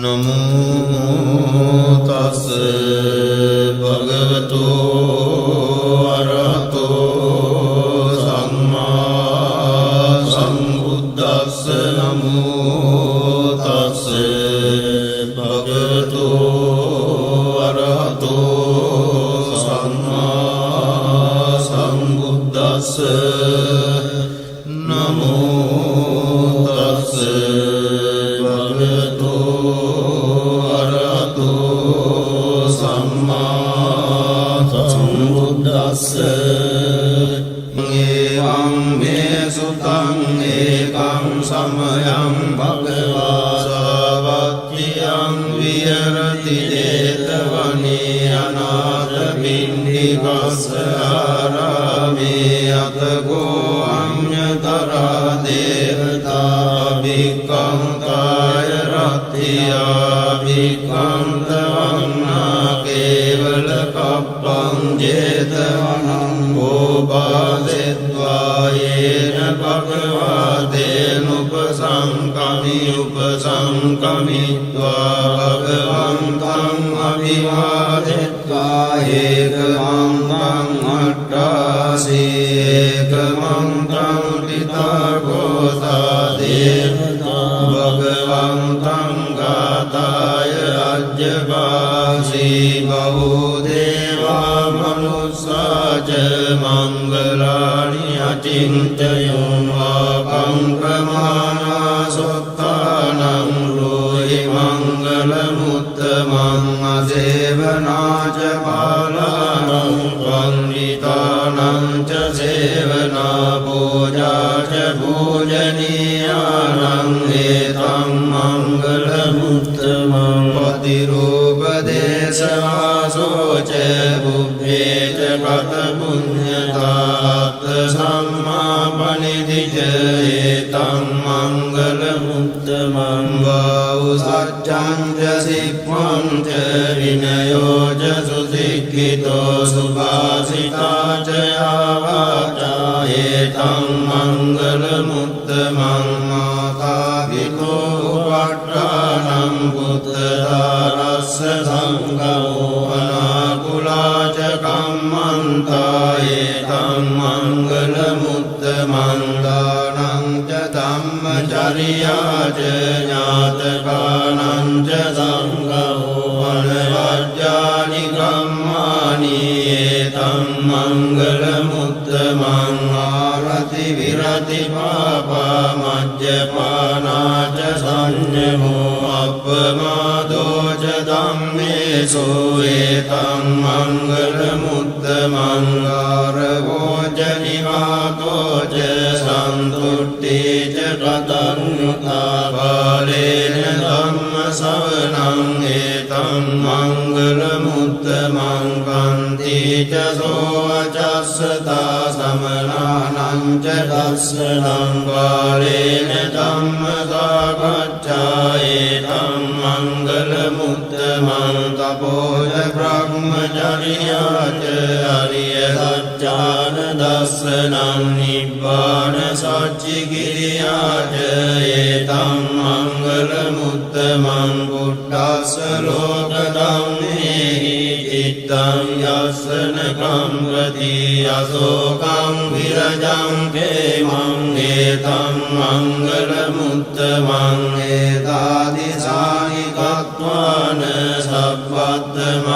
नमो तस् भगवतो अरहतो सम्मा सम्बुद्धस्स नमो तस् भगवतो अरहतो सम्मा सम्बुद्धस्स नमो तस् भगवतो अरहतो सम्मा सम्बुद्धस्स एवं मे सुतं एकं समयं भगवा सावत्यं विहरति जेतवने अनाथपिण्डिकाश्रमे अतको अन्यतरा देवता भिक्खं काय रत्या भिक्खं तवन्ना केवलकप्पं जेतवनं गोपादित्वा येन भगवतेनुपसंकमित्वा भगवन्तं अभिवादित्वा एकमन्त्रं अट्टासि एकमन्त्रं पितृगोता देवता भगवन्तं गाताय अज्यवासि बहुदेवा मनुष्या च मङ्गलानि अचिन्तयो वापं प्रमाणा सुत्तानं ब्रूहि मङ्गलमुत्तमम् असेवना च बालानं पण्डितानां च सेवना पूजा च पूजनीयानां एतं मङ्गलमुत्तमम् पतिरूपदेशवासो च बुद्धे च कथपुण्यतात् सम्मापनिधि च एतं मङ्गलमुत्तमम् बहुसत्यं च शिक्वं च विनयो च सुशिक्षितो सुभाषिता च वाचा एतं मङ्गलमुत्तमम् मातापितो पट्टानं पुत्रदारस्य सङ्गो अनाकुला च कम्मन्ता एतं मङ्गलमुत्तमं दानं च धम्मचर्या च ज्ञातकानं च सङ्गो अनवर्ज्यानि कर्माणि एतं मङ्गलमुत्तमम् आरति विरति पापमज्जपाना च संयमो अपमादो च धम्मेषु एतं मङ्गलमुत्तमम् गारवो च निवातो च सन्तुष्टि च कृतज्ञता फलेन धम्मश्रवणम् एतं मङ्गलमुत्तमम् कान्ति च सोऽवचस्सता समनानं च दर्शनं कालेन धम्मसागच्छा एतं मङ्गलमुत्तमं तपो च ब्रह्मचर्या च हरियसच्चानदर्शनं निब्बाणसच्चिक्रिया च एतं मङ्गलमुत्तमं बुद्धस्य लोकधम्मेहि चित्तं यस्सनकं प्रति अशोकं विरजं क्षेमं एतं मङ्गलमुत्तमं एतादृशानि कृत्वा न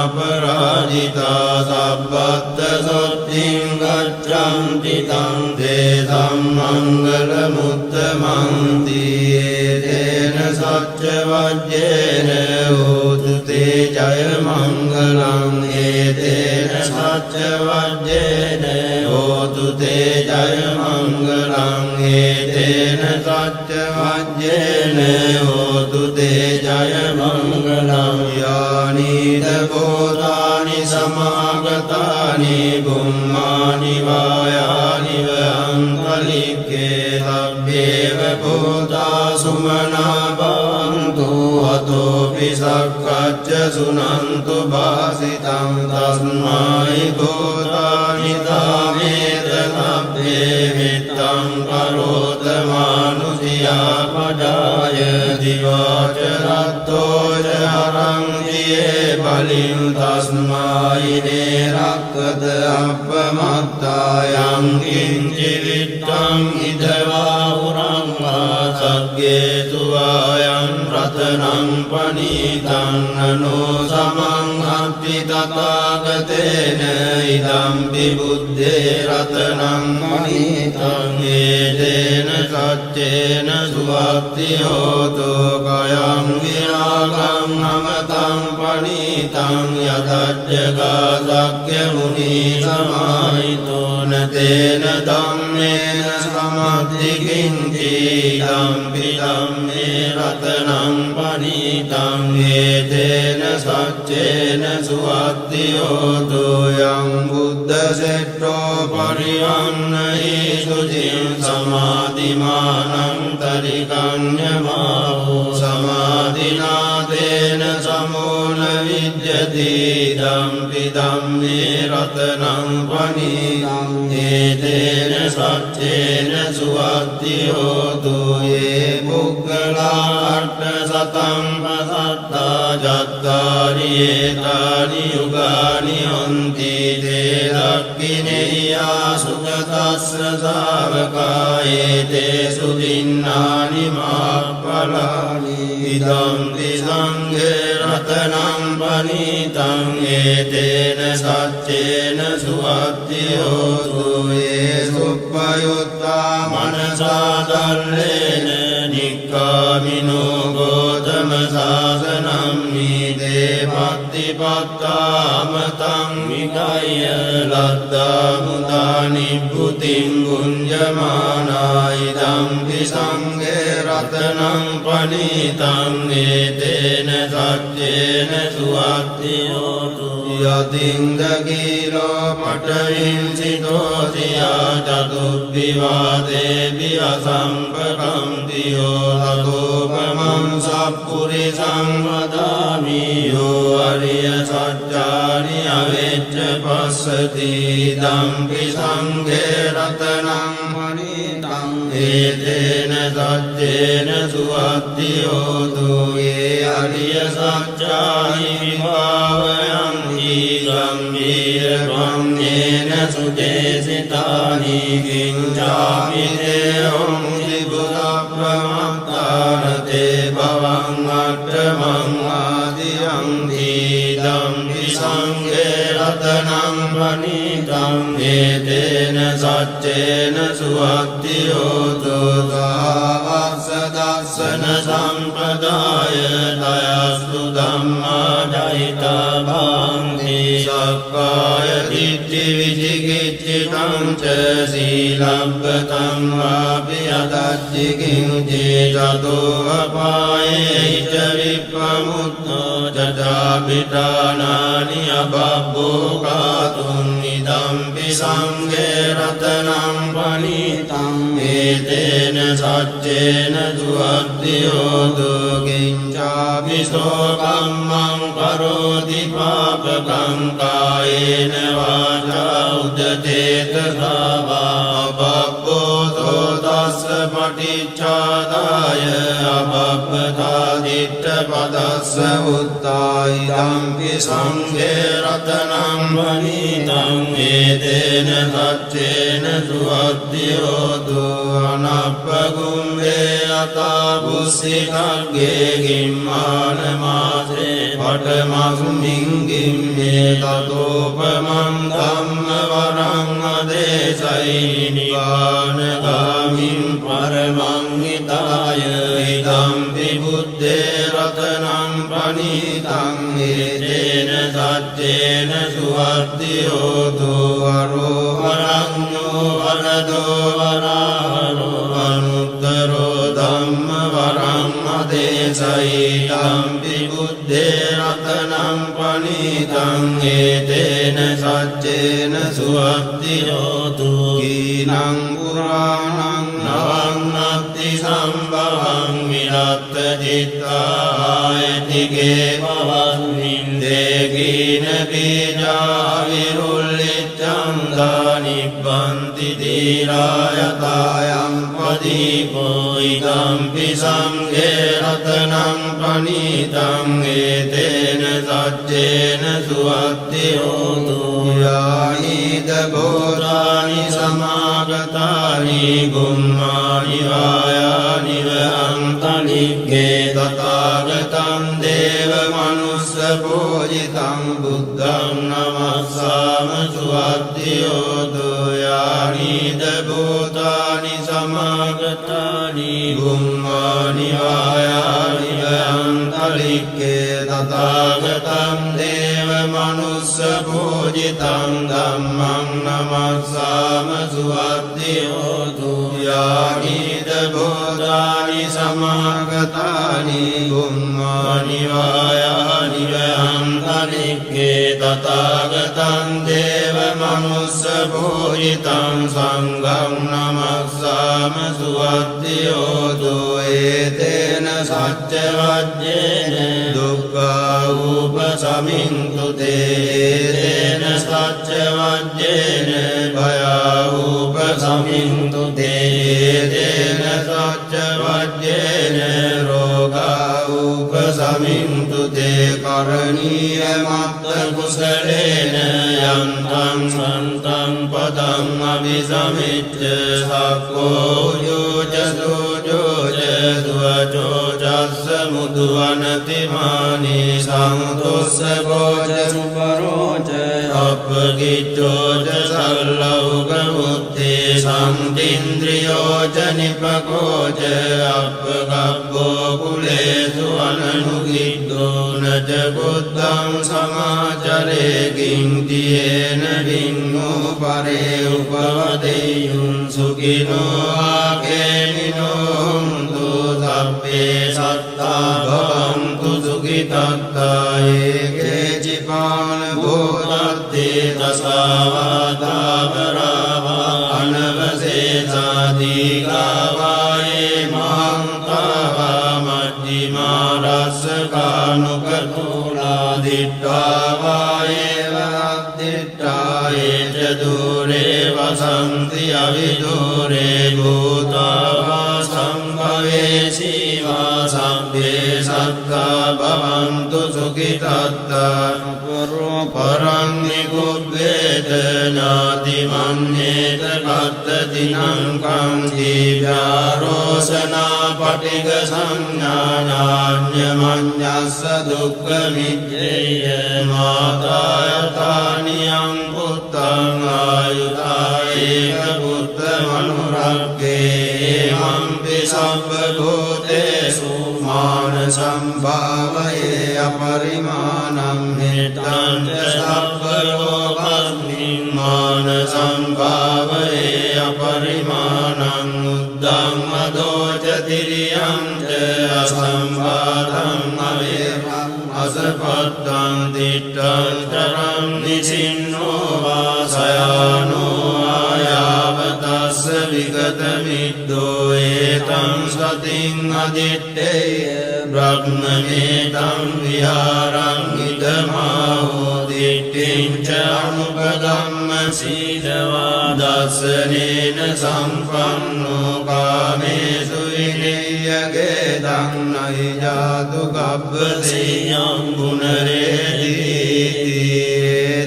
सब्बद्धमपराजिता सब्बद्धशुद्धिं गच्छन्ति तं तेषां मङ्गलमुत्तमं एतेन सत्यवज्रेण होतु ते जयमङ्गलम् एतेन सत्यवज्रेण होतु ते जयमङ्गलम् एतेन सत्यवज्रेण होतु ते जयमङ्गलम् यानि भूतानि समागतानि भूमानि वायानि वहन्तलिके तव्येव भूता सुमना भवन्तु अतोऽपि सख्यश्च शृण्वन्तु भाषितं तस्मै भूतानि तामेत तव्ये वित्तं करोत मानुषिया पदाय दिवाचरतो යේ බලින් තස්මායිනේ රක්කත අප්පමත්තායං කිංචි විත්තං ඉදවා උරංවා සග්ගේසු ආයං රතනං පනීතං නනෝ සමං අත්ති තථාගතේන ඉදම්පි බුද්ධේ රතනං පනීතං ඒතේන සච්චේන සුවක්ති හෝතු කයං විරාගං අමතං පනීතං යතජ්ජගා සක්්‍ය මුනි සමාහිතෝන තේන ධම්මේන සමද්දි කිංචි ධම්පි ධම්මේ රතනං පනීතං ඒතේන සච්චේන සුවක්ති හෝතු යං බුද්ධ සෙට්ඨෝ පරිවන්නහි සුචින් සමාධිමානං තරිකඤ්ඤමාහෝ සමාධිනාදේන සමෝන විජ්ජති ධම්පි ධම්මේ රතනං පනීතං ඒතේන සච්චේන සුවක්ති හෝතු යේ පුග්ගලා අට්ඨ සතං පසත්තා ජත්තාරි ඒතානි යුගානි හොන්ති තේ දක්ඛිනේයා සුගතස්ස සාවකායේ තේසු දින්නානි මාප්පලානි ඉදම්පි සංඝේ රතනං පනීතං ඒතේන සච්චේන සුවක්ති හෝතු යේ සුප්පයුත්තා මනසා දල්ලේන නික්ඛාමිනෝ ගෝතම සාසනං නීතේ පත්තිපත්තාමතං විකය්‍ය ලද්දා මුදා නිබ්බුතින් ගුඤ්ජමානායි ධම්පි සංඝේ රතනං පනීතං ඒතේන සච්චේන සුවක්ති හෝතු යතින්දගීලෝ පඨවින් සිතෝසියා චතුබ්බිවාදේබි අසම්පකම්තියෝ තතෝපමං සප්පුරිසං වදාමි යෝ අරිය සත්‍යානි අවෙච්ච පස්සති ධම්පි සංඝේ රතනං පනීතං ඒතේන සච්චේන සුවක්ති හෝතු යේ අරිය සත්‍යානි විභාවයං ගම්භීර ගම්යේන සුදේසිතානි කිංචාපි දේවං විබුධා ප්‍රමත්තානතේ භවං අට්ඨමං ආදියං ධම්පි සංඝේ රතනං පනීතං ඒතේන සච්චේන සුවක්ති හෝතු සාවස්ස දස්සන සම්පදාය දයස්තු ධම්මා ජහිතා භාන්ති සක්කාය දිට්ඨි විචිකිච්ඡිතං ච සීලබ්බතං වාපි අදච්චි කිංචි චතෝ අපායේ ච විප්පමුත්තෝ චතාපිඨානානි අබබ්බෝ කාතුං ඉදම්පි සංඝේ රතනං පනීතං ඒතේන සච්චේන සුවක්ති හෝතු කිංචාපි සෝකම්මං කරෝති පාපකං කායේන වාචා උදචේතසා වා අබබ්බෝ තස්ස පටිච්චාදාය අබබ්බතා දිට්ඨ පදස්ස උත්තායි ධම්පි සංඝේ රතනං පනීතං ඒතේන සච්චේන සුවක්ති හෝතු අනප්පගුම්භේ අතා බුස්සිකග්ගේ ගිම්මාන මාසේ පඨමස්මින් ගිම්මේ තතෝපමං ධම්ම වරං අදේශයි නිවානගාමින් පරමං හිතාය ඉදම්පි බුද්ධේ රතනං පනීතං ඒතේන සච්චේන සුවක්ති හෝතු අරෝහරඤ්ඤෝ වරදෝ වරාහරෝ අනුත්තරෝ ධම්ම වරං අදේශයි ධම්පි බුද්ධේ රතනං පනීතං ඒතේන සච්චේන සුවක්ති හෝතු කීනං පුරාණං නවං නත්ති සම්භවං විරත්ත චිත්තායතිගේ භවස්මින් දේගීන බීජා විරුල්ලිච්ඡං දානිබ්බන්ති දීරායතායං පදීපෝ ඉදම්පි සංඝේ රතනං පනීතං ඒතේන සච්චේන සුවත්ති හෝතු යානිද බෝධානි සමාගතානි ගුම්මානි වායානි වහන්තලික්කේ තථාගතං දේව මනුස්ස පූජිතං බුද්ධං නමස්සාම සුවත්ති හෝතු යානිද බෝධානි සමාගතානි ගුම්මානි වායානි වහන්තලික්කේ තථාගතං දේව මනුස්ස පූජිතං ධම්මං නමස්සාම සුවත්ති හෝතු යානිද බෝධානි සමාගතානි ගුම්මානි වායානි වහන්තලික්කේ තථාගතං දේව මනුස්ස පූජිතං සංඝං නමස්සාම සුවත්ති හෝතු ඒතේන සච්ච වජ්ජේන දුක්ඛා උපසමින්තු තේන සච්ච වජ්ජේන භයා උපසමින්තු තේන සච්ච වජ්ජේන රෝගා උපසමින්තු තේ කරණීය මත්ත කුසලේන යන්තං සන්තං පදං අபிසමිච්ඡ සක්ඛෝ යෝච සෝජෝච දුවචෝ චස්ස මුදුවනතිමානි සමුදොස්ස කෝච සුපරෝච අපගිච්ඡෝච සල්ලෞක මුත්තේ සම්තින්ද්‍රියෝච නිපකෝච අපගබ්බෝ කුලේසු අනනුගිද්දෝ නච බුද්ධං සමාචරේ කිංතියේන වින්නෝ පරේ උපවදෙයුන් සුඛිනෝ ආකේමිනෝ සබ්බේ සත්තා භවන්තු සුඛිතත්තා ඒකේචිපාන භූතත්තේ තසාවාතාවරාවා අනවසේසාදීගාවායේ මහන්තාවා මජ්ජිමා රස්සකානුකතුලා දිට්ඨාවායේ වද්දිට්ඨායේ ච දූරේ වසන්ති අවිදූරේ භූතාවා සංභවේසීවා සබ්බේ සත්තා භවන්තු සුඛිතත්තා පරං නිකුබ්බේත ඥාති මන්නේත කත්තතිනං කං දීව්‍යාරෝසනා පටිග සංඥානාඤ්ඤමඤ්ඤස්ස දුක්ඛ මිච්ඡේය මාතායතානියං පුත්තං ආයුතායේක පුත්ත මනුරක්ඛේ මම්පි සබ්බ භූතේසු මාන සම්භාවයේ අපරිමාණං මෙත්තං සබ්බ ලෝකස්මින් මාන සම්භාවයේ අපරිමාණං උද්දං මදෝච තිරියං ච අසම්බාධං අවේවං අසපත්තං දිට්ඨං තරං නිසින්නෝ වාසයානෝ ආයාවතස්ස විගත මිද්දෝ ඒතං සතින් අදිත්තේය බ්‍රහ්මමේතං විහාරං ඉදමාහෝ දිට්ඨිං ච අනුපගම්ම සීලවා දස්සනේන සම්පන්නෝ කාමේසු විනය්‍යගේ දන්නයි ජාතු ගබ්බසේයං ගුණරේදීති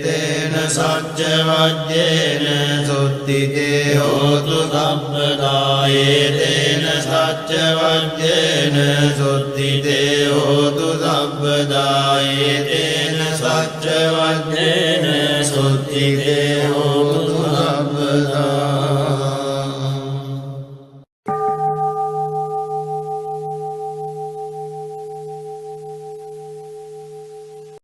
තේන සච්ච වජ්ජේන සුත්තිතේ හෝතු සබ්බදායේ තේන සච්ච වජ්ජේන සුත්තිතේ හෝතු සබ්බදායේ තේන සච්ච වජ්ජේන සුත්තිතේ